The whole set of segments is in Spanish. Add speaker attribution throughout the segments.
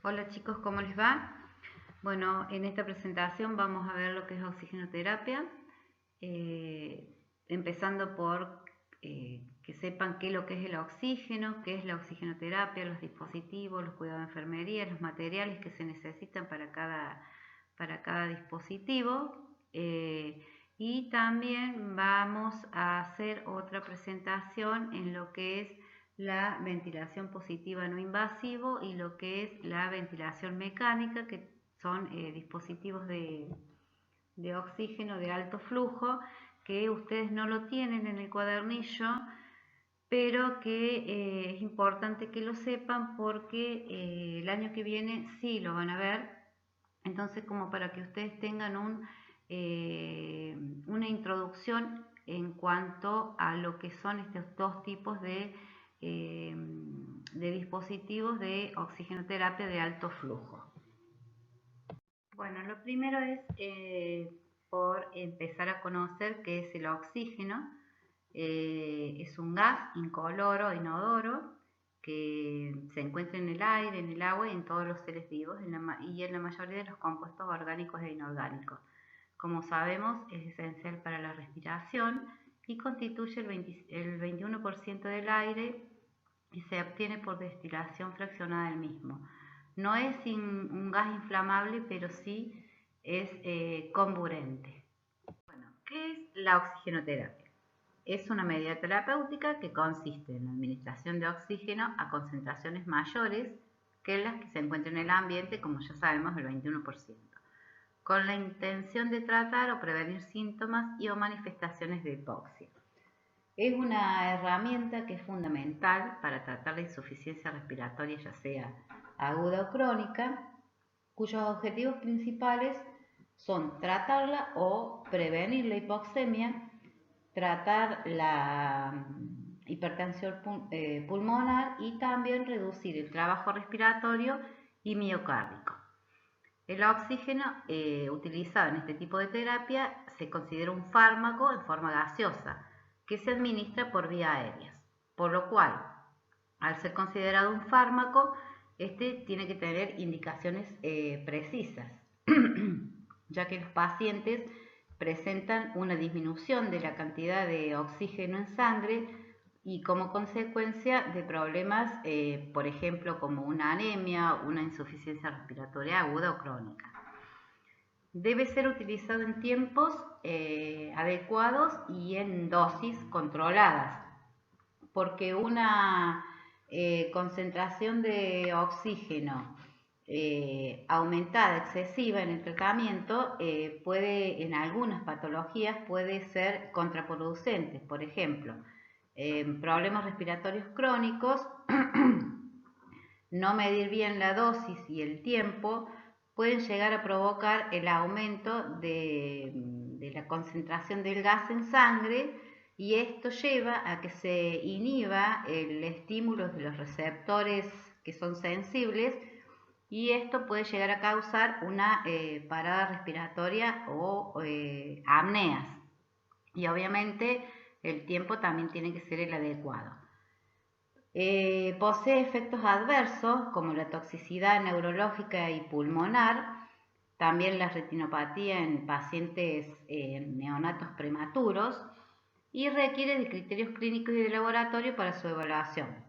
Speaker 1: Hola chicos, ¿cómo les va? Bueno, en esta presentación vamos a ver lo que es oxigenoterapia, eh, empezando por que sepan qué es lo que es el oxígeno, qué es la oxigenoterapia, los dispositivos, los cuidados de enfermería, los materiales que se necesitan para cada dispositivo. Y también vamos a hacer otra presentación en lo que es la ventilación positiva no invasivo y lo que es la ventilación mecánica, que son dispositivos de oxígeno de alto flujo, que ustedes no lo tienen en el cuadernillo, pero que es importante que lo sepan porque el año que viene sí lo van a ver. Entonces, como para que ustedes tengan una introducción en cuanto a lo que son estos dos tipos de dispositivos de oxigenoterapia de alto flujo. Bueno, lo primero es por empezar a conocer qué es el oxígeno. Es un gas incoloro, inodoro, que se encuentra en el aire, en el agua y en todos los seres vivos y en la mayoría de los compuestos orgánicos e inorgánicos. Como sabemos, es esencial para la respiración y constituye el 21% del aire y se obtiene por destilación fraccionada del mismo. No es un gas inflamable, pero sí es comburente. Bueno, ¿qué es la oxigenoterapia? Es una medida terapéutica que consiste en la administración de oxígeno a concentraciones mayores que las que se encuentran en el ambiente, como ya sabemos, el 21%, con la intención de tratar o prevenir síntomas y o manifestaciones de hipoxia. Es una herramienta que es fundamental para tratar la insuficiencia respiratoria, ya sea aguda o crónica, cuyos objetivos principales son tratarla o prevenir la hipoxemia, tratar la hipertensión pulmonar y también reducir el trabajo respiratorio y miocárdico. El oxígeno utilizado en este tipo de terapia se considera un fármaco en forma gaseosa que se administra por vía aérea, por lo cual, al ser considerado un fármaco, este tiene que tener indicaciones precisas, ya que los pacientes presentan una disminución de la cantidad de oxígeno en sangre y como consecuencia de problemas, por ejemplo, como una anemia, una insuficiencia respiratoria aguda o crónica. Debe ser utilizado en tiempos adecuados y en dosis controladas, porque una concentración de oxígeno aumentada, excesiva en el tratamiento, en algunas patologías puede ser contraproducente. Por ejemplo, problemas respiratorios crónicos, no medir bien la dosis y el tiempo pueden llegar a provocar el aumento de la concentración del gas en sangre, y esto lleva a que se inhiba el estímulo de los receptores que son sensibles, y esto puede llegar a causar una parada respiratoria o apneas. Y obviamente el tiempo también tiene que ser el adecuado. Posee efectos adversos como la toxicidad neurológica y pulmonar, también la retinopatía en pacientes neonatos prematuros, y requiere de criterios clínicos y de laboratorio para su evaluación.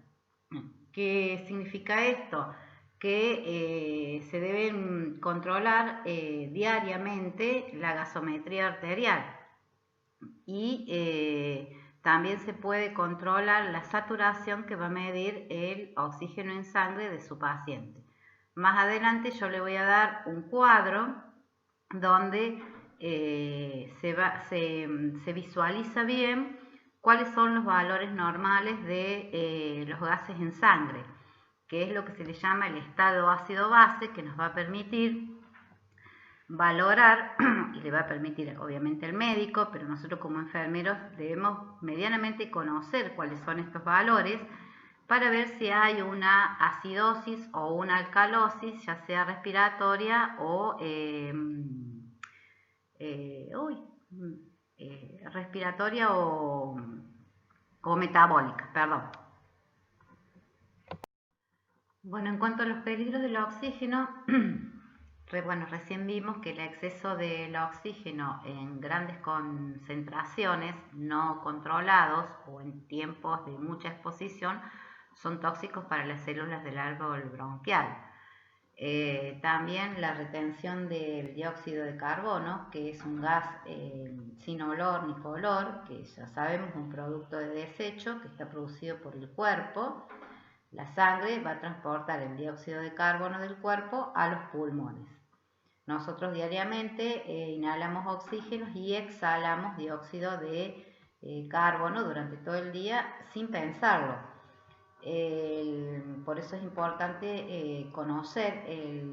Speaker 1: ¿Qué significa esto? Que se deben controlar diariamente la gasometría arterial y también se puede controlar la saturación que va a medir el oxígeno en sangre de su paciente. Más adelante yo le voy a dar un cuadro donde se visualiza bien cuáles son los valores normales de los gases en sangre, que es lo que se le llama el estado ácido-base, que nos va a permitir valorar y le va a permitir obviamente al médico, pero nosotros como enfermeros debemos medianamente conocer cuáles son estos valores para ver si hay una acidosis o una alcalosis, ya sea respiratoria o respiratoria o metabólica, perdón. Bueno, en cuanto a los peligros del oxígeno, recién vimos que el exceso del oxígeno en grandes concentraciones no controlados o en tiempos de mucha exposición son tóxicos para las células del árbol bronquial. También la retención del dióxido de carbono, que es un gas sin olor ni color, que ya sabemos es un producto de desecho que está producido por el cuerpo. La sangre va a transportar el dióxido de carbono del cuerpo a los pulmones. Nosotros diariamente inhalamos oxígeno y exhalamos dióxido de carbono durante todo el día sin pensarlo. Por eso es importante conocer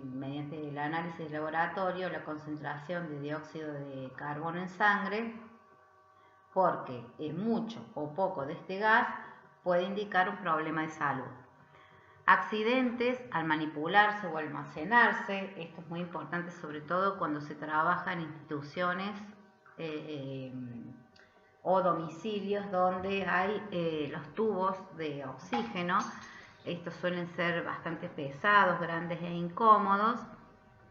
Speaker 1: mediante el análisis de laboratorio la concentración de dióxido de carbono en sangre, porque mucho o poco de este gas puede indicar un problema de salud. Accidentes al manipularse o almacenarse, esto es muy importante sobre todo cuando se trabaja en instituciones o domicilios donde hay los tubos de oxígeno. Estos suelen ser bastante pesados, grandes e incómodos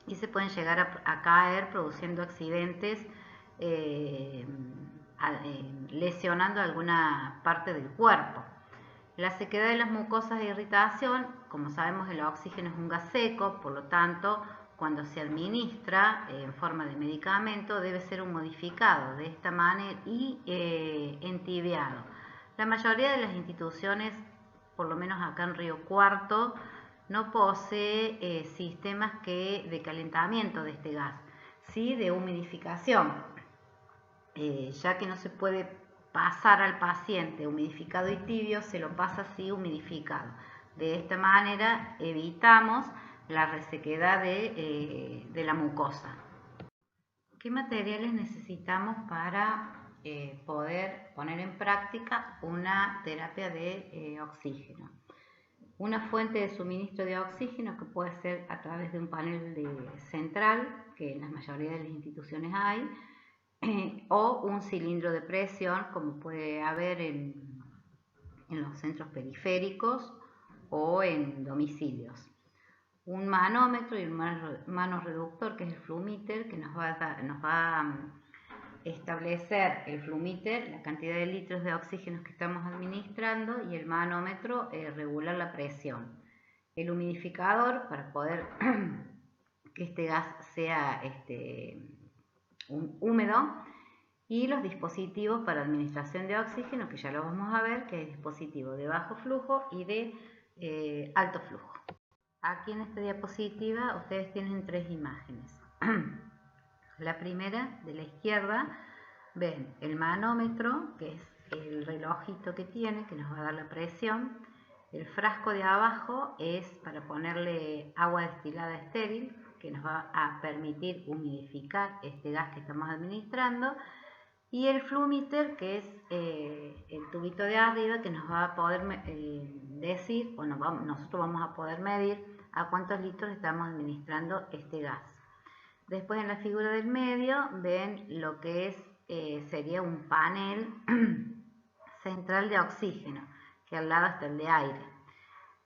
Speaker 1: y se pueden llegar a caer produciendo accidentes lesionando alguna parte del cuerpo. La sequedad de las mucosas de irritación, como sabemos el oxígeno es un gas seco, por lo tanto cuando se administra en forma de medicamento debe ser humidificado de esta manera y entibiado. La mayoría de las instituciones, por lo menos acá en Río Cuarto, no posee sistemas de calentamiento de este gas, sí de humidificación, ya que no se puede pasar al paciente humidificado y tibio, se lo pasa así humidificado. De esta manera evitamos la resequedad de la mucosa. ¿Qué materiales necesitamos para poder poner en práctica una terapia de oxígeno? Una fuente de suministro de oxígeno que puede ser a través de un panel central, que en la mayoría de las instituciones hay, o un cilindro de presión, como puede haber en los centros periféricos o en domicilios. Un manómetro y un manorreductor, que es el flumíter, que nos va a establecer el flumíter, la cantidad de litros de oxígeno que estamos administrando, y el manómetro regular la presión. El humidificador para poder que este gas sea húmedo, y los dispositivos para administración de oxígeno, que ya lo vamos a ver, que es dispositivo de bajo flujo y de alto flujo. Aquí en esta diapositiva ustedes tienen tres imágenes. La primera, de la izquierda, ven el manómetro, que es el relojito que tiene, que nos va a dar la presión. El frasco de abajo es para ponerle agua destilada estéril, que nos va a permitir humidificar este gas que estamos administrando. Y el flumíter, que es el tubito de arriba, que nos va a poder decir, bueno, nosotros vamos a poder medir a cuántos litros estamos administrando este gas. Después en la figura del medio ven lo que sería un panel central de oxígeno, que al lado está el de aire.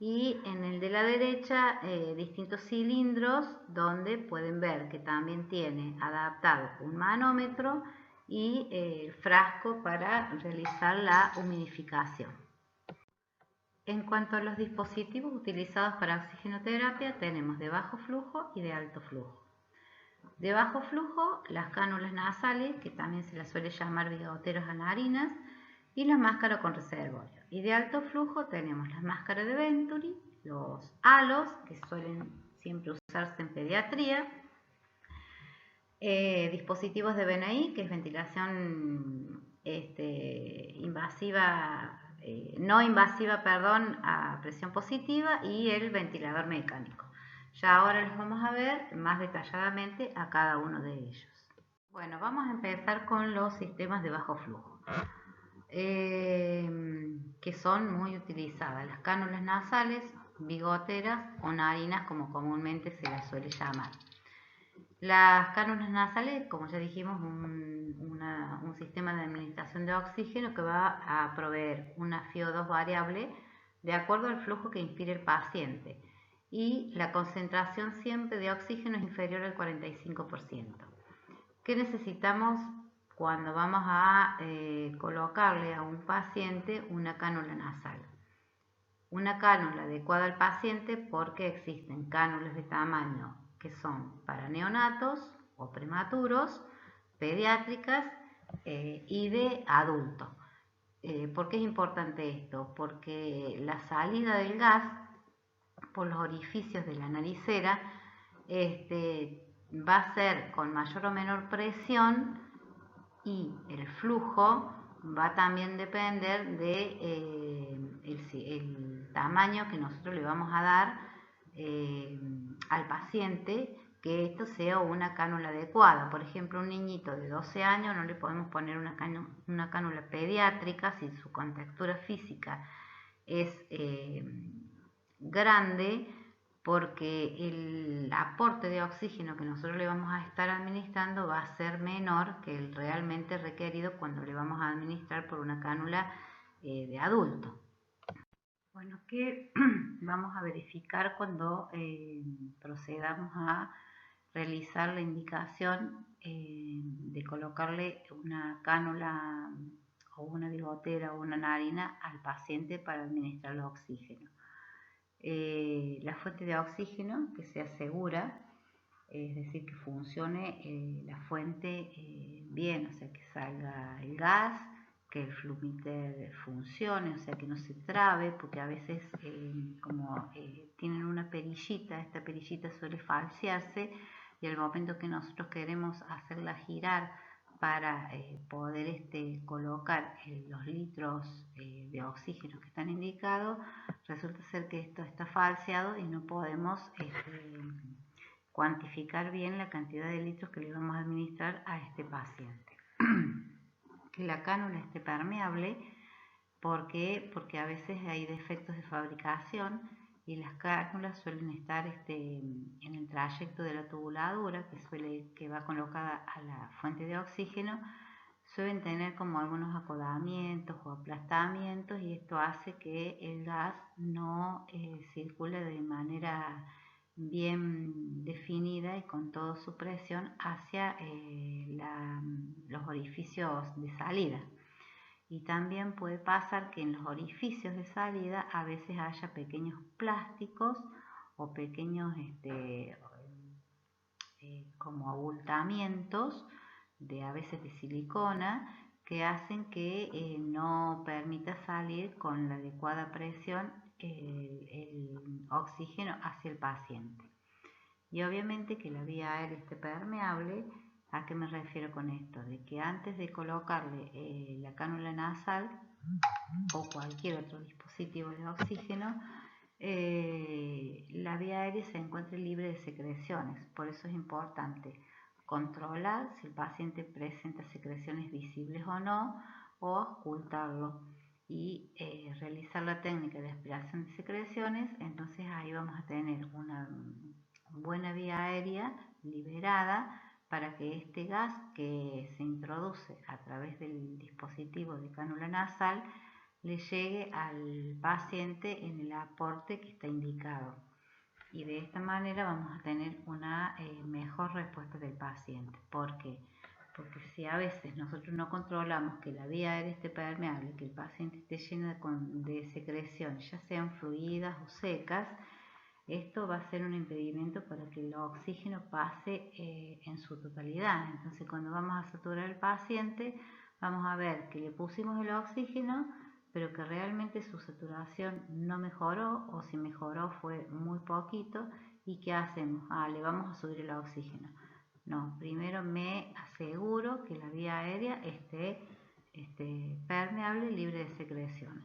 Speaker 1: Y en el de la derecha distintos cilindros donde pueden ver que también tiene adaptado un manómetro y el frasco para realizar la humidificación. En cuanto a los dispositivos utilizados para oxigenoterapia, tenemos de bajo flujo y de alto flujo. De bajo flujo, las cánulas nasales, que también se las suele llamar bigoteros a narinas, y la máscara con reservorio. Y de alto flujo tenemos las máscaras de Venturi, los halos, que suelen siempre usarse en pediatría, dispositivos de BNI, que es ventilación no invasiva, a presión positiva, y el ventilador mecánico. Ya ahora les vamos a ver más detalladamente a cada uno de ellos. Bueno, vamos a empezar con los sistemas de bajo flujo, que son muy utilizadas, las cánulas nasales, bigoteras o narinas, como comúnmente se las suele llamar. Las cánulas nasales, como ya dijimos, un sistema de administración de oxígeno que va a proveer una FiO2 variable de acuerdo al flujo que inspire el paciente. y la concentración siempre de oxígeno es inferior al 45%. ¿Qué necesitamos cuando vamos a colocarle a un paciente una cánula nasal? Una cánula adecuada al paciente, porque existen cánulas de tamaño que son para neonatos o prematuros, pediátricas y de adultos. ¿Por qué es importante esto? Porque la salida del gas por los orificios de la naricera va a ser con mayor o menor presión, y el flujo va a también depender de el tamaño que nosotros le vamos a dar al paciente, que esto sea una cánula adecuada. Por ejemplo, un niñito de 12 años no le podemos poner una cánula pediátrica si su contextura física es grande, porque el aporte de oxígeno que nosotros le vamos a estar administrando va a ser menor que el realmente requerido cuando le vamos a administrar por una cánula de adulto. Bueno, ¿qué vamos a verificar cuando procedamos a realizar la indicación de colocarle una cánula o una bigotera o una narina al paciente para administrar el oxígeno? La fuente de oxígeno que sea segura, es decir, que funcione la fuente bien, o sea, que salga el gas, que el flumiter funcione, o sea, que no se trabe, porque a veces como tienen una perillita, esta perillita suele falsearse, y al momento que nosotros queremos hacerla girar para poder colocar los litros de oxígeno que están indicados, resulta ser que esto está falseado y no podemos cuantificar bien la cantidad de litros que le vamos a administrar a este paciente. Que la cánula esté permeable, porque a veces hay defectos de fabricación y las cánulas suelen estar en el trayecto de la tubuladura que va colocada a la fuente de oxígeno, suelen tener como algunos acodamientos o aplastamientos, y esto hace que el gas no circule de manera bien definida y con toda su presión hacia los orificios de salida. Y también puede pasar que en los orificios de salida a veces haya pequeños plásticos o pequeños como abultamientos a veces de silicona, que hacen que no permita salir con la adecuada presión el oxígeno hacia el paciente. Y obviamente que la vía aérea esté permeable. ¿A qué me refiero con esto? De que antes de colocarle la cánula nasal o cualquier otro dispositivo de oxígeno, la vía aérea se encuentre libre de secreciones. Por eso es importante controlar si el paciente presenta secreciones visibles o no, o ocultarlo, y realizar la técnica de aspiración de secreciones. Entonces ahí vamos a tener una buena vía aérea liberada para que este gas que se introduce a través del dispositivo de cánula nasal le llegue al paciente en el aporte que está indicado, y de esta manera vamos a tener una mejor respuesta del paciente. ¿Por qué? Porque si a veces nosotros no controlamos que la vía aérea esté permeable, que el paciente esté lleno de secreciones, ya sean fluidas o secas, esto va a ser un impedimento para que el oxígeno pase en su totalidad. Entonces, cuando vamos a saturar al paciente, vamos a ver que le pusimos el oxígeno, pero que realmente su saturación no mejoró, o si mejoró fue muy poquito. ¿Y qué hacemos? Le vamos a subir el oxígeno. No, primero me aseguro que la vía aérea esté permeable, libre de secreciones.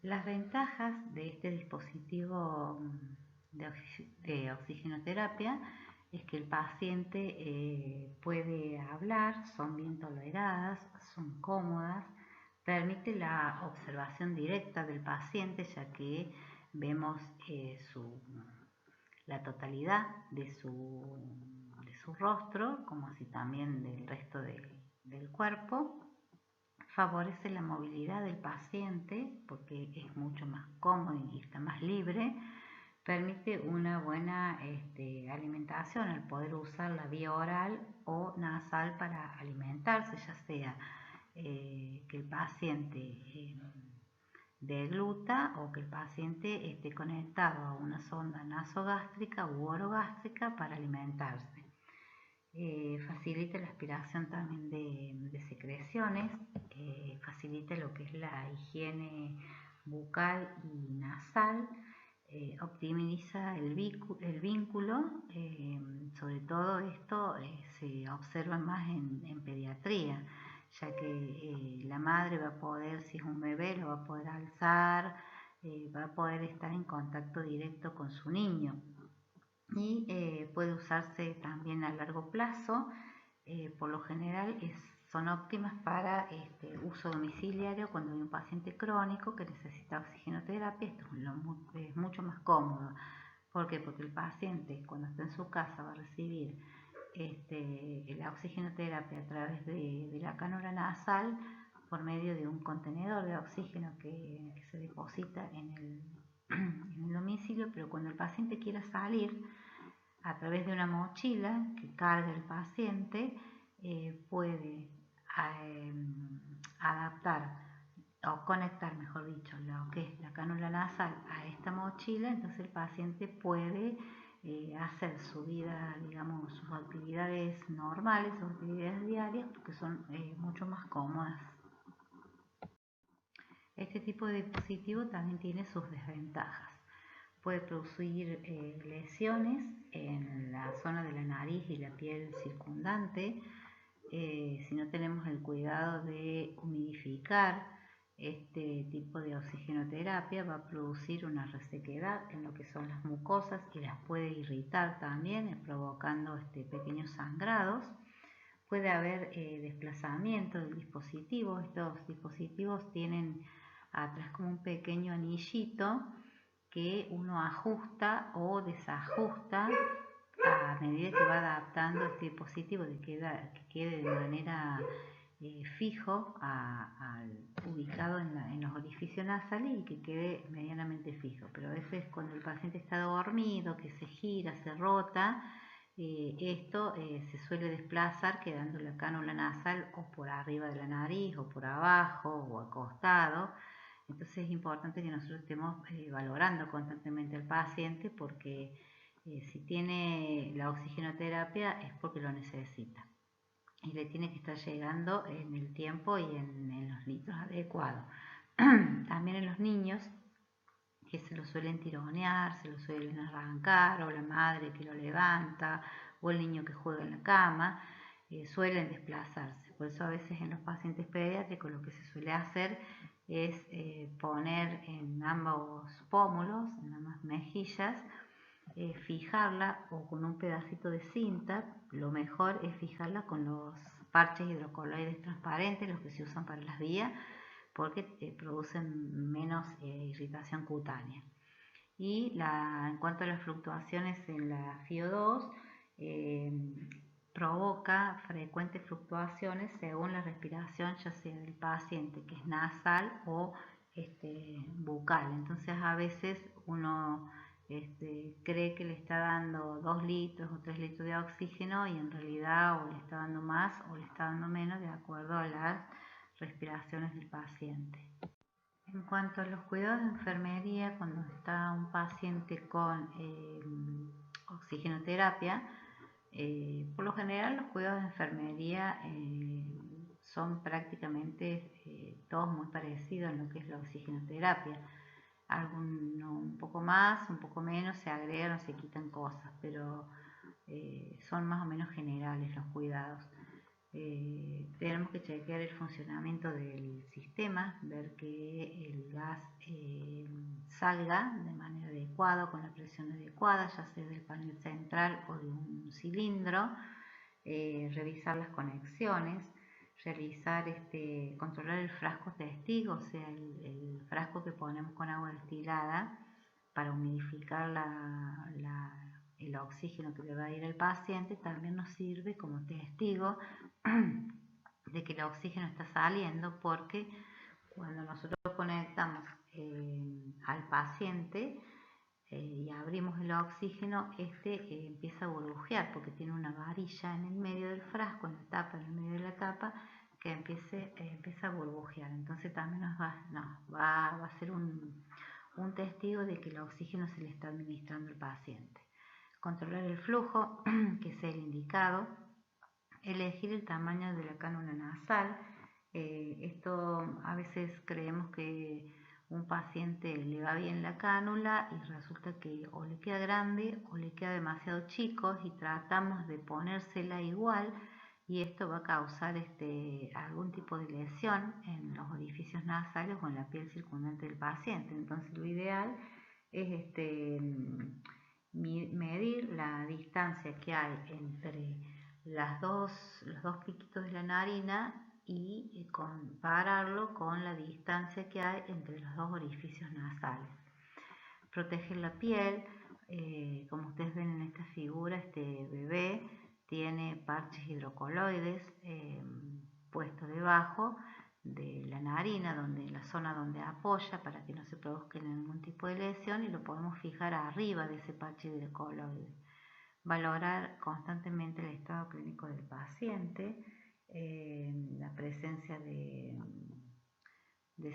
Speaker 1: Las ventajas de este dispositivo de oxigenoterapia es que el paciente puede hablar, son bien toleradas, son cómodas, permite la observación directa del paciente, ya que vemos la totalidad de su rostro, como así también del resto del cuerpo. Favorece la movilidad del paciente porque es mucho más cómodo y está más libre. permite una buena alimentación al poder usar la vía oral o nasal para alimentarse, ya sea que el paciente degluta o que el paciente esté conectado a una sonda nasogástrica u orogástrica para alimentarse. Facilita la aspiración también de secreciones, facilita lo que es la higiene bucal y nasal, optimiza el vínculo, sobre todo esto se observa más en pediatría, ya que la madre va a poder, si es un bebé, lo va a poder alzar, va a poder estar en contacto directo con su niño y puede usarse también a largo plazo. Por lo general son óptimas para uso domiciliario cuando hay un paciente crónico que necesita oxigenoterapia. Esto es mucho más cómodo. ¿Por qué? Porque el paciente cuando está en su casa va a recibir la oxigenoterapia a través de la cánula nasal por medio de un contenedor de oxígeno que se deposita en el domicilio, pero cuando el paciente quiera salir, a través de una mochila que carga el paciente, puede adaptar o conectar, mejor dicho, lo que es la cánula nasal a esta mochila. Entonces el paciente puede hacer su vida, digamos, sus actividades normales, sus actividades diarias, porque son mucho más cómodas. Este tipo de dispositivo también tiene sus desventajas. Puede producir lesiones en la zona de la nariz y la piel circundante. Si no tenemos el cuidado de humidificar este tipo de oxigenoterapia, va a producir una resequedad en lo que son las mucosas y las puede irritar también, provocando pequeños sangrados. Puede haber desplazamiento del dispositivo. Estos dispositivos tienen atrás como un pequeño anillito que uno ajusta o desajusta a medida que va adaptando este dispositivo que quede de manera fijo ubicado en los orificios nasales y que quede medianamente fijo. Pero a veces cuando el paciente está dormido, que se gira, se rota, esto se suele desplazar quedando la cánula nasal o por arriba de la nariz o por abajo o acostado. Entonces es importante que nosotros estemos valorando constantemente al paciente, porque si tiene la oxigenoterapia es porque lo necesita y le tiene que estar llegando en el tiempo y en los litros adecuados. También en los niños, que se lo suelen tironear, se lo suelen arrancar, o la madre que lo levanta, o el niño que juega en la cama, suelen desplazarse. Por eso a veces en los pacientes pediátricos lo que se suele hacer es poner en ambos pómulos, en ambas mejillas, fijarla o con un pedacito de cinta. Lo mejor es fijarla con los parches hidrocoloides transparentes, los que se usan para las vías, porque producen menos irritación cutánea. Y en cuanto a las fluctuaciones en la FiO2, provoca frecuentes fluctuaciones según la respiración, ya sea del paciente, que es nasal o bucal. Entonces a veces uno cree que le está dando 2 litros o 3 litros de oxígeno y en realidad o le está dando más o le está dando menos de acuerdo a las respiraciones del paciente. En cuanto a los cuidados de enfermería, cuando está un paciente con oxigenoterapia, por lo general los cuidados de enfermería son prácticamente todos muy parecidos en lo que es la oxigenoterapia. Algunos un poco más, un poco menos, se agregan o se quitan cosas, pero son más o menos generales los cuidados. Tenemos que chequear el funcionamiento del sistema, ver que el gas salga de manera adecuada, con la presión adecuada, ya sea del panel central o de un cilindro, revisar las conexiones, controlar el frasco testigo, o sea, el frasco que ponemos con agua destilada para humidificar el oxígeno que le va a ir al paciente. También nos sirve como testigo de que el oxígeno está saliendo, porque cuando nosotros conectamos al paciente, y abrimos el oxígeno, empieza a burbujear porque tiene una varilla en el medio del frasco, en la tapa, en el medio de la tapa, que empieza a burbujear. Entonces también va a ser un testigo de que el oxígeno se le está administrando al paciente. Controlar el flujo, que sea el indicado. Elegir el tamaño de la cánula nasal. Esto a veces creemos que un paciente le va bien la cánula y resulta que o le queda grande o le queda demasiado chico y tratamos de ponérsela igual y esto va a causar algún tipo de lesión en los orificios nasales o en la piel circundante del paciente. Entonces lo ideal es medir la distancia que hay entre los dos piquitos de la narina y compararlo con la distancia que hay entre los dos orificios nasales. Proteger la piel, como ustedes ven en esta figura, este bebé tiene parches hidrocoloides puestos debajo de la narina, en la zona donde apoya, para que no se produzca ningún tipo de lesión, y lo podemos fijar arriba de ese parche hidrocoloide. Valorar constantemente el estado clínico del paciente, la presencia de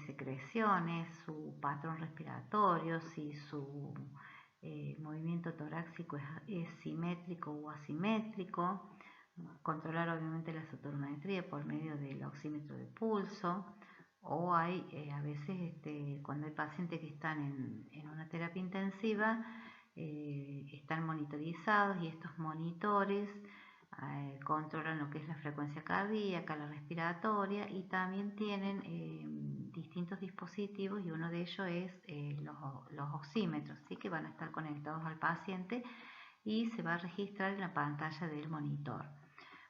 Speaker 1: secreciones, su patrón respiratorio, si su movimiento torácico es simétrico o asimétrico. Controlar obviamente la saturnometría por medio del oxímetro de pulso, o hay a veces cuando hay pacientes que están en una terapia intensiva, están monitorizados y estos monitores controlan lo que es la frecuencia cardíaca, la respiratoria, y también tienen distintos dispositivos, y uno de ellos es los oxímetros, ¿sí? Que van a estar conectados al paciente y se va a registrar en la pantalla del monitor.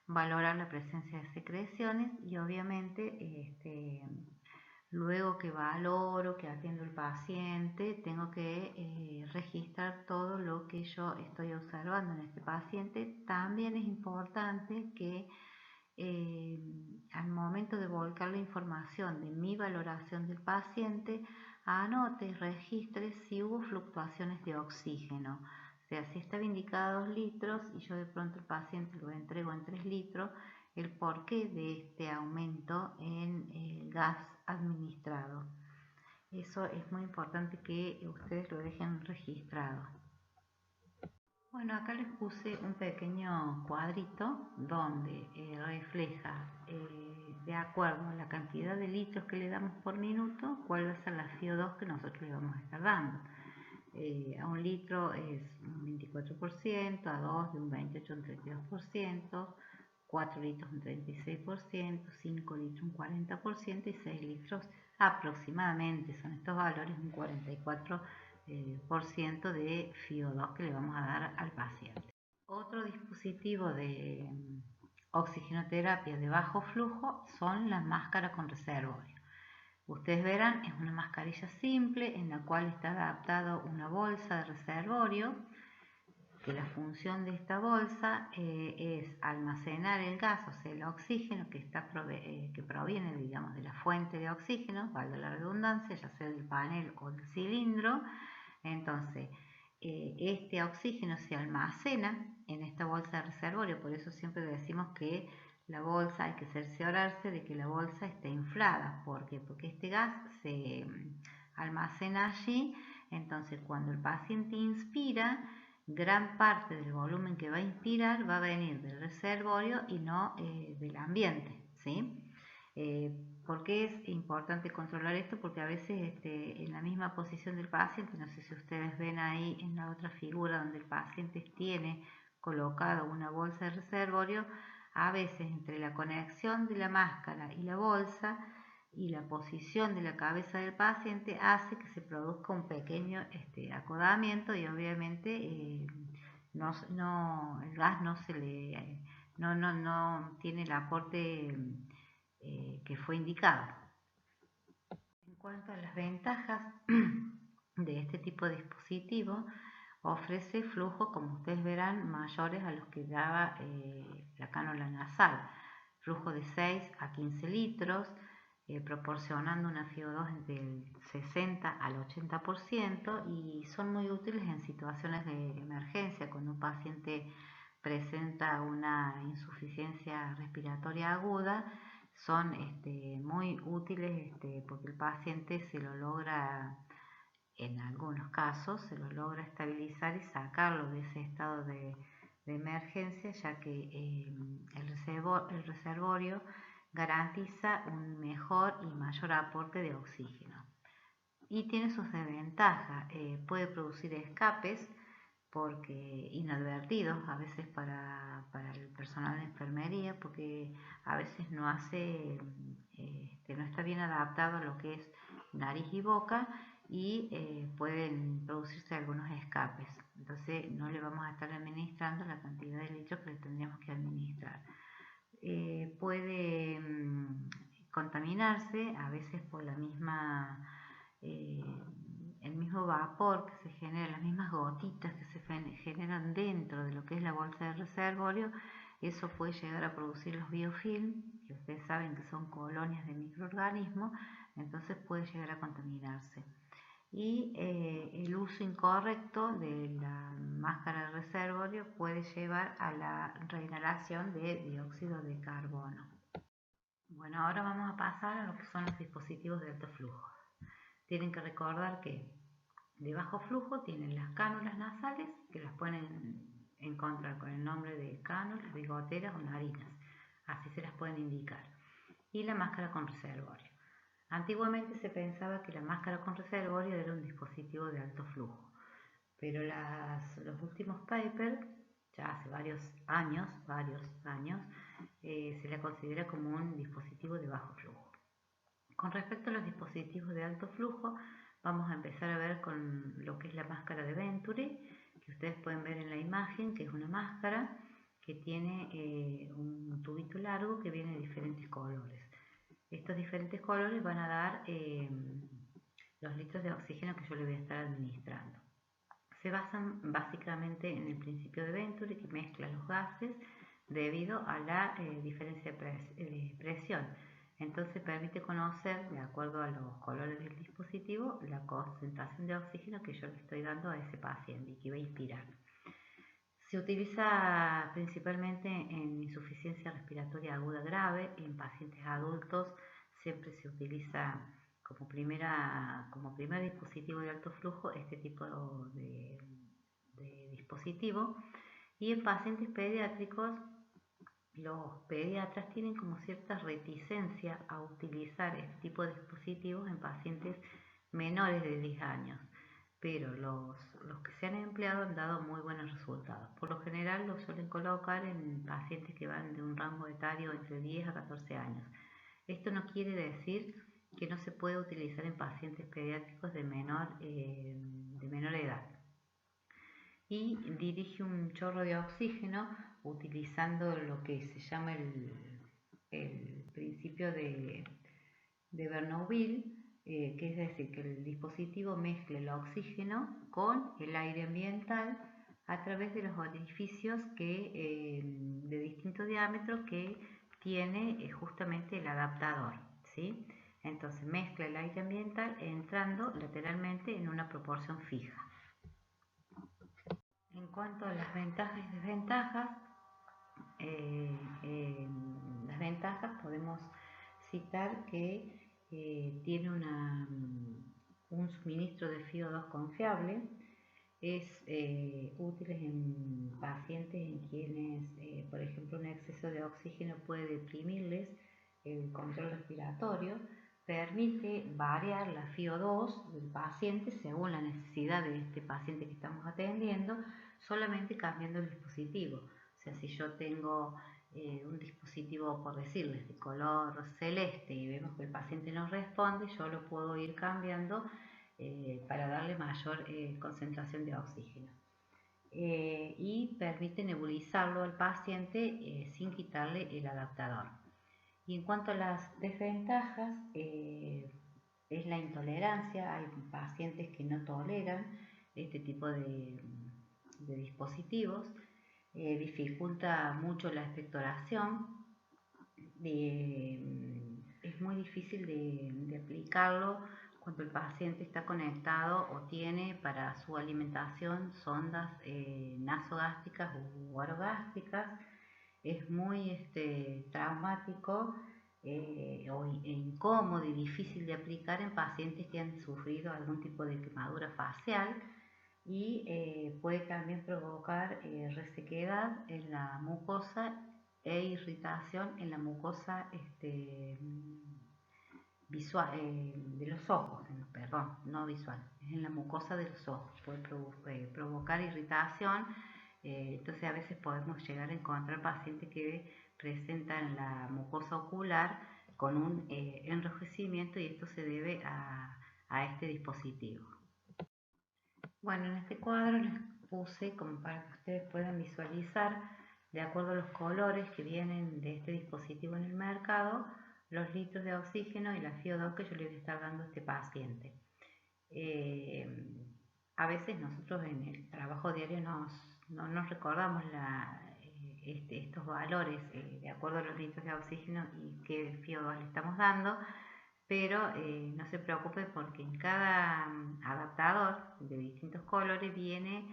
Speaker 1: Valorar la presencia de secreciones y obviamente luego que valoro, que atiendo al paciente, tengo que registrar todo lo que yo estoy observando en este paciente. También es importante que al momento de volcar la información de mi valoración del paciente, anote y registre si hubo fluctuaciones de oxígeno. O sea, si estaba indicado 2 litros y yo de pronto el paciente lo entrego en 3 litros, el porqué de este aumento en el gas administrado. Eso es muy importante que ustedes lo dejen registrado. Bueno, acá les puse un pequeño cuadrito donde refleja de acuerdo a la cantidad de litros que le damos por minuto cuál va a ser la FiO2 que nosotros le vamos a estar dando. A 1 litro es un 24%, a 2 de un 28 a un 32%, 4 litros un 36%, 5 litros un 40% y 6 litros aproximadamente, son estos valores, un 44% de FiO2 que le vamos a dar al paciente. Otro dispositivo de oxigenoterapia de bajo flujo son las máscaras con reservorio. Ustedes verán, es una mascarilla simple en la cual está adaptado una bolsa de reservorio, que la función de esta bolsa es almacenar el gas, o sea, el oxígeno que proviene, digamos, de la fuente de oxígeno, valga la redundancia, ya sea del panel o del cilindro. Entonces, este oxígeno se almacena en esta bolsa de reservorio, por eso siempre decimos que la bolsa hay que cerciorarse de que la bolsa esté inflada. ¿Por qué? Porque este gas se almacena allí, entonces cuando el paciente inspira, gran parte del volumen que va a inspirar va a venir del reservorio y no del ambiente, ¿sí? ¿Por qué es importante controlar esto? Porque a veces en la misma posición del paciente, no sé si ustedes ven ahí en la otra figura donde el paciente tiene colocado una bolsa de reservorio, a veces entre la conexión de la máscara y la bolsa y la posición de la cabeza del paciente hace que se produzca un pequeño acodamiento, y obviamente el gas no tiene el aporte que fue indicado. En cuanto a las ventajas de este tipo de dispositivo, ofrece flujos, como ustedes verán, mayores a los que daba la cánula nasal, flujo de 6 a 15 litros, proporcionando una FiO2 del 60 al 80% y son muy útiles en situaciones de emergencia, cuando un paciente presenta una insuficiencia respiratoria aguda. Son muy útiles porque el paciente se lo logra, en algunos casos, se lo logra estabilizar y sacarlo de ese estado de emergencia, ya que el reservorio garantiza un mejor y mayor aporte de oxígeno. Y tiene sus desventajas, puede producir escapes porque inadvertidos a veces para el personal de enfermería, porque a veces no está bien adaptado a lo que es nariz y boca y pueden producirse algunos escapes. Entonces no le vamos a estar administrando la cantidad de litros que le tendríamos que administrar. Puede contaminarse a veces por la misma el mismo vapor que se genera, las mismas gotitas que se generan dentro de lo que es la bolsa de reservorio. Eso puede llegar a producir los biofilm, que ustedes saben que son colonias de microorganismos, entonces puede llegar a contaminarse. Y el uso incorrecto de la máscara de reservorio puede llevar a la reinhalación de dióxido de carbono. Bueno, ahora vamos a pasar a lo que son los dispositivos de alto flujo. Tienen que recordar que de bajo flujo tienen las cánulas nasales, que las pueden encontrar con el nombre de cánulas, bigoteras o narinas, así se las pueden indicar, y la máscara con reservorio. Antiguamente se pensaba que la máscara con reservorio era un dispositivo de alto flujo, pero los últimos papers, ya hace varios años, se la considera como un dispositivo de bajo flujo. Con respecto a los dispositivos de alto flujo, vamos a empezar a ver con lo que es la máscara de Venturi, que ustedes pueden ver en la imagen, que es una máscara que tiene un tubito largo que viene de diferentes colores. Estos diferentes colores van a dar los litros de oxígeno que yo le voy a estar administrando. Se basan básicamente en el principio de Venturi, que mezcla los gases debido a la diferencia de presión. Entonces permite conocer, de acuerdo a los colores del dispositivo, la concentración de oxígeno que yo le estoy dando a ese paciente y que va a inspirar. Se utiliza principalmente en insuficiencia respiratoria aguda grave. En pacientes adultos siempre se utiliza como primer dispositivo de alto flujo este tipo de dispositivo. Y en pacientes pediátricos, los pediatras tienen como cierta reticencia a utilizar este tipo de dispositivos en pacientes menores de 10 años, pero los que se han empleado han dado muy buenos resultados. Por lo general los suelen colocar en pacientes que van de un rango etario entre 10 a 14 años. Esto no quiere decir que no se pueda utilizar en pacientes pediátricos de menor edad. Y dirige un chorro de oxígeno utilizando lo que se llama el principio de Bernoulli, que es decir, que el dispositivo mezcle el oxígeno con el aire ambiental a través de los orificios de distinto diámetro que tiene justamente el adaptador, ¿sí? Entonces mezcla el aire ambiental entrando lateralmente en una proporción fija. En cuanto a las ventajas y desventajas, las ventajas podemos citar que tiene un suministro de FiO2 confiable, es útil en pacientes en quienes, por ejemplo, un exceso de oxígeno puede deprimirles el control respiratorio, permite variar la FiO2 del paciente según la necesidad de este paciente que estamos atendiendo, solamente cambiando el dispositivo. O sea, si yo tengo un dispositivo, por decirles, de color celeste y vemos que el paciente no responde, yo lo puedo ir cambiando para darle mayor concentración de oxígeno. Y permite nebulizarlo al paciente sin quitarle el adaptador. Y en cuanto a las desventajas, es la intolerancia. Hay pacientes que no toleran este tipo de dispositivos. Dificulta mucho la expectoración, es es muy difícil de aplicarlo cuando el paciente está conectado o tiene para su alimentación sondas nasogástricas u orogástricas. Es muy traumático e incómodo y difícil de aplicar en pacientes que han sufrido algún tipo de quemadura facial y puede también provocar resequedad en la mucosa e irritación en la mucosa visual, de los ojos, perdón, no visual, es en la mucosa de los ojos, puede provocar irritación. Entonces a veces podemos llegar a encontrar pacientes que presentan la mucosa ocular con un enrojecimiento, y esto se debe a este dispositivo. Bueno, en este cuadro les puse como para que ustedes puedan visualizar, de acuerdo a los colores que vienen de este dispositivo en el mercado, los litros de oxígeno y la FiO2 que yo le voy a estar dando a este paciente. A veces nosotros en el trabajo diario no nos recordamos estos valores de acuerdo a los litros de oxígeno y qué FiO2 le estamos dando, pero no se preocupe porque en cada adaptador de distintos colores viene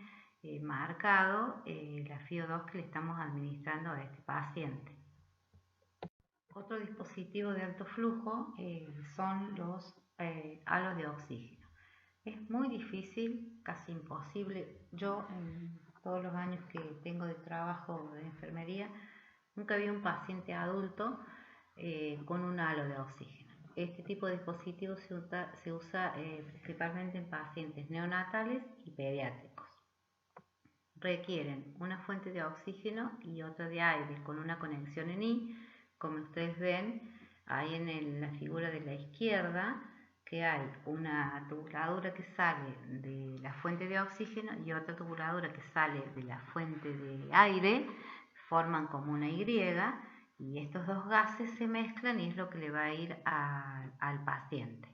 Speaker 1: marcado la FiO2 que le estamos administrando a este paciente. Otro dispositivo de alto flujo son los halos de oxígeno. Es muy difícil, casi imposible. Yo en todos los años que tengo de trabajo de enfermería nunca vi un paciente adulto con un halo de oxígeno. Este tipo de dispositivo se usa principalmente en pacientes neonatales y pediátricos. Requieren una fuente de oxígeno y otra de aire con una conexión en I, como ustedes ven ahí en la figura de la izquierda, que hay una tubuladura que sale de la fuente de oxígeno y otra tubuladura que sale de la fuente de aire, forman como una Y, y estos dos gases se mezclan y es lo que le va a ir al paciente.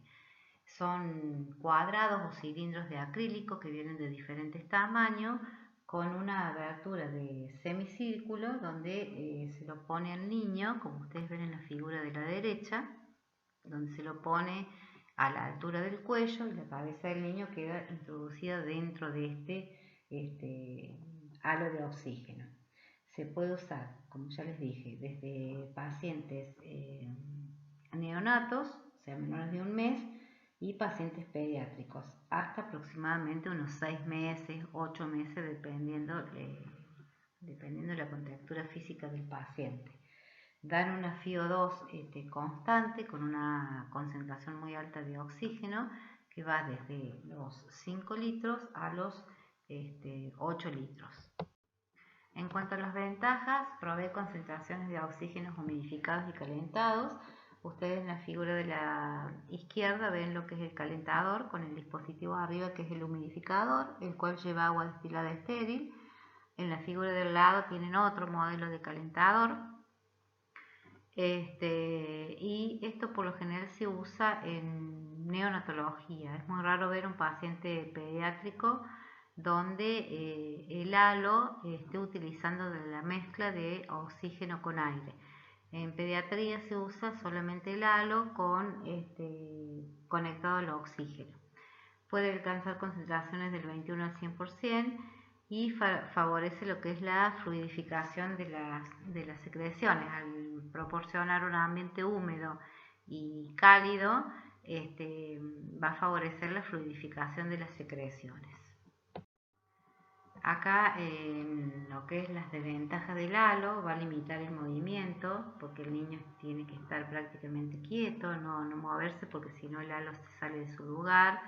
Speaker 1: Son cuadrados o cilindros de acrílico que vienen de diferentes tamaños, con una abertura de semicírculo donde se lo pone al niño, como ustedes ven en la figura de la derecha, donde se lo pone a la altura del cuello y la cabeza del niño queda introducida dentro de este halo de oxígeno. Se puede usar, como ya les dije, desde pacientes neonatos, o sea, menores de un mes, y pacientes pediátricos, hasta aproximadamente unos 6 meses, 8 meses, dependiendo de la contractura física del paciente. Dan una FiO2 constante con una concentración muy alta de oxígeno que va desde los 5 litros a los 8 litros. En cuanto a las ventajas, provee concentraciones de oxígenos humidificados y calentados. Ustedes en la figura de la izquierda ven lo que es el calentador con el dispositivo arriba, que es el humidificador, el cual lleva agua destilada estéril. En la figura del lado tienen otro modelo de calentador. Y esto por lo general se usa en neonatología. Es muy raro ver un paciente pediátrico donde el halo esté utilizando la mezcla de oxígeno con aire. En pediatría se usa solamente el halo conectado al oxígeno. Puede alcanzar concentraciones del 21 al 100% y favorece lo que es la fluidificación de las secreciones. Al proporcionar un ambiente húmedo y cálido, va a favorecer la fluidificación de las secreciones. Acá en lo que es las desventajas del halo, va a limitar el movimiento porque el niño tiene que estar prácticamente quieto, no moverse, porque si no el halo se sale de su lugar.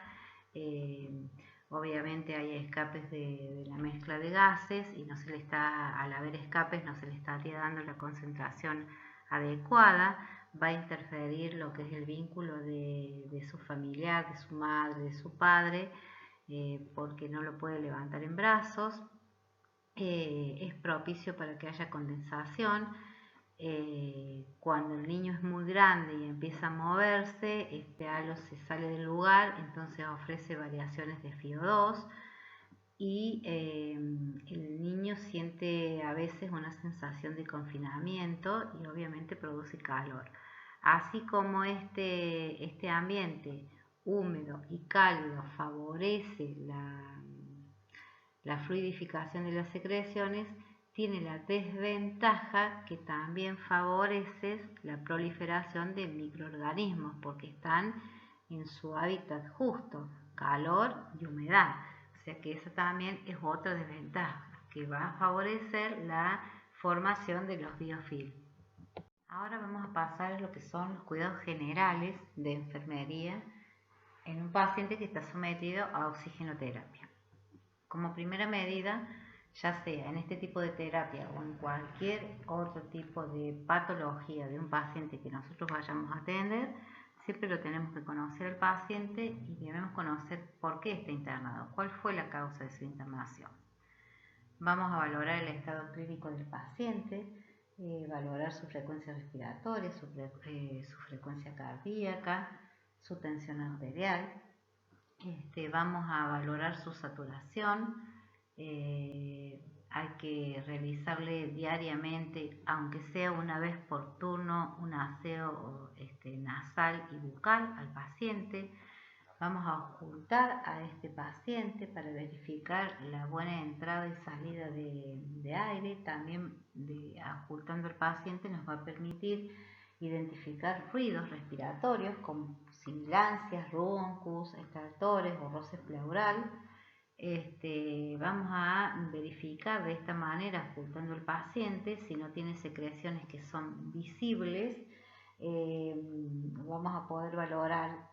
Speaker 1: Obviamente hay escapes de la mezcla de gases y al haber escapes no se le estaría dando la concentración adecuada. Va a interferir lo que es el vínculo de su familiar, de su madre, de su padre, porque no lo puede levantar en brazos. Es propicio para que haya condensación. Cuando el niño es muy grande y empieza a moverse, este halo se sale del lugar, entonces ofrece variaciones de FiO2 y el niño siente a veces una sensación de confinamiento y obviamente produce calor. Así como este ambiente húmedo y cálido favorece la fluidificación de las secreciones, tiene la desventaja que también favorece la proliferación de microorganismos porque están en su hábitat justo, calor y humedad. O sea que eso también es otra desventaja, que va a favorecer la formación de los biofilms. Ahora vamos a pasar a lo que son los cuidados generales de enfermería en un paciente que está sometido a oxigenoterapia. Como primera medida, ya sea en este tipo de terapia o en cualquier otro tipo de patología de un paciente que nosotros vayamos a atender, siempre lo tenemos que conocer al paciente y debemos conocer por qué está internado, cuál fue la causa de su internación. Vamos a valorar el estado clínico del paciente, valorar su frecuencia respiratoria, su frecuencia cardíaca, su tensión arterial. Vamos a valorar su saturación. Hay que realizarle diariamente, aunque sea una vez por turno, un aseo nasal y bucal al paciente. Vamos a ocultar a este paciente para verificar la buena entrada y salida de aire. También ocultando al paciente nos va a permitir identificar ruidos respiratorios como sibilancias, roncus, estertores o roce pleural. Vamos a verificar de esta manera, ocultando al paciente, si no tiene secreciones que son visibles. Vamos a poder valorar,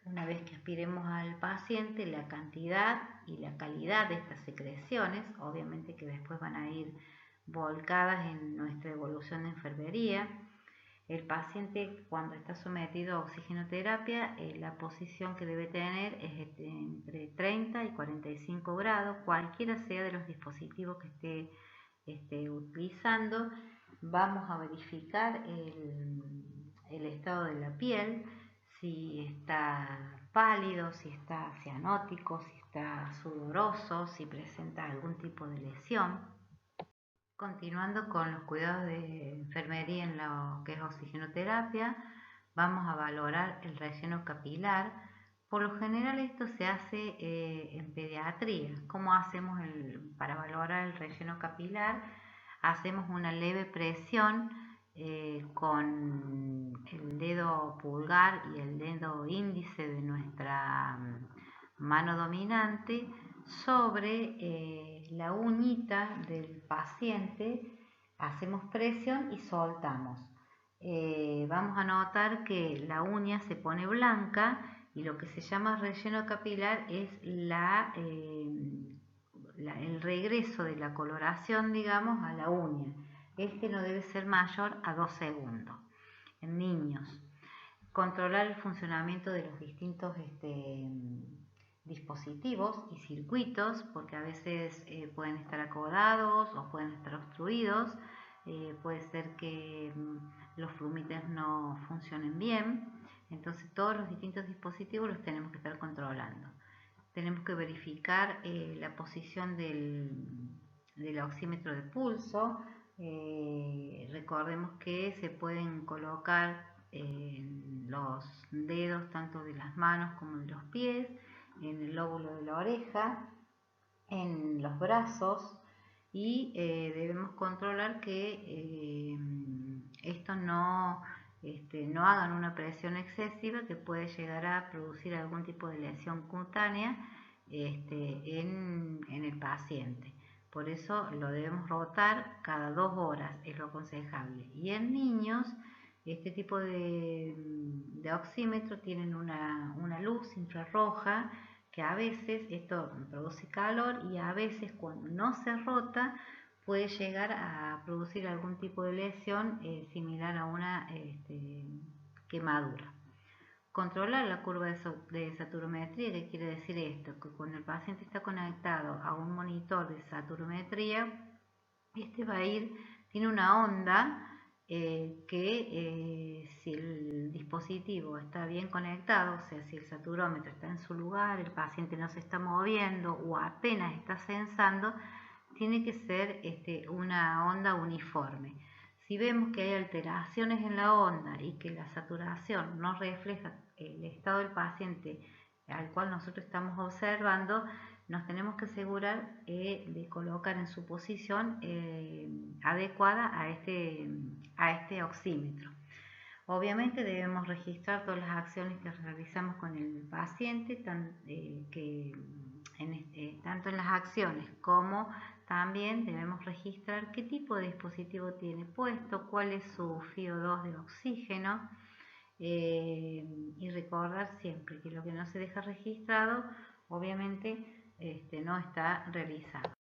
Speaker 1: una vez que aspiremos al paciente, la cantidad y la calidad de estas secreciones, obviamente que después van a ir volcadas en nuestra evolución de enfermería. El paciente, cuando está sometido a oxigenoterapia, la posición que debe tener es entre 30 y 45 grados, cualquiera sea de los dispositivos que esté utilizando. Vamos a verificar el estado de la piel, si está pálido, si está cianótico, si está sudoroso, si presenta algún tipo de lesión. Continuando con los cuidados de enfermería en lo que es oxigenoterapia, vamos a valorar el relleno capilar. Por lo general esto se hace en pediatría. ¿Cómo hacemos para valorar el relleno capilar? Hacemos una leve presión con el dedo pulgar y el dedo índice de nuestra mano dominante sobre la uñita del paciente. Hacemos presión y soltamos. Vamos a notar que la uña se pone blanca y lo que se llama relleno capilar es el regreso de la coloración, digamos, a la uña. Este no debe ser mayor a 2 segundos. En niños, controlar el funcionamiento de los distintos dispositivos y circuitos, porque a veces pueden estar acodados o pueden estar obstruidos. Puede ser que los flumites no funcionen bien. Entonces todos los distintos dispositivos los tenemos que estar controlando. Tenemos que verificar la posición del oxímetro de pulso. Recordemos que se pueden colocar los dedos tanto de las manos como de los pies, en el lóbulo de la oreja, en los brazos, y debemos controlar que estos no hagan una presión excesiva que puede llegar a producir algún tipo de lesión cutánea en el paciente. Por eso lo debemos rotar cada 2 horas, es lo aconsejable. Y en niños, este tipo de oxímetro tienen una luz infrarroja que a veces esto produce calor y a veces cuando no se rota puede llegar a producir algún tipo de lesión similar a una quemadura. Controlar la curva de saturometría, ¿qué quiere decir esto? Que cuando el paciente está conectado a un monitor de saturometría, tiene una onda que si el dispositivo está bien conectado, o sea, si el saturómetro está en su lugar, el paciente no se está moviendo o apenas está sensando, tiene que ser una onda uniforme. Si vemos que hay alteraciones en la onda y que la saturación no refleja el estado del paciente al cual nosotros estamos observando, nos tenemos que asegurar de colocar en su posición adecuada a este oxímetro. Obviamente debemos registrar todas las acciones que realizamos con el paciente, tanto en las acciones como también debemos registrar qué tipo de dispositivo tiene puesto, cuál es su FiO2 de oxígeno, y recordar siempre que lo que no se deja registrado obviamente no está realizado.